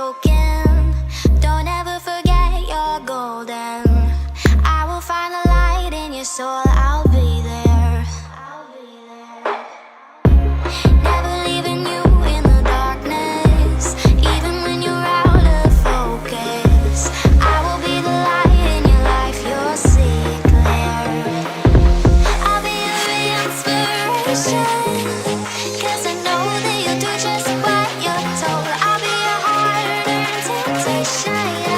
broken, don't ever forget you're golden. I will find the light in your soul, I'll be there. Never leaving you in the darkness, even when you're out of focus. I will be the light in your life, you'll see it clear. I'll be your inspiration, 'cause I know that you'll do just what you're told. I'll be your heart-earned temptation.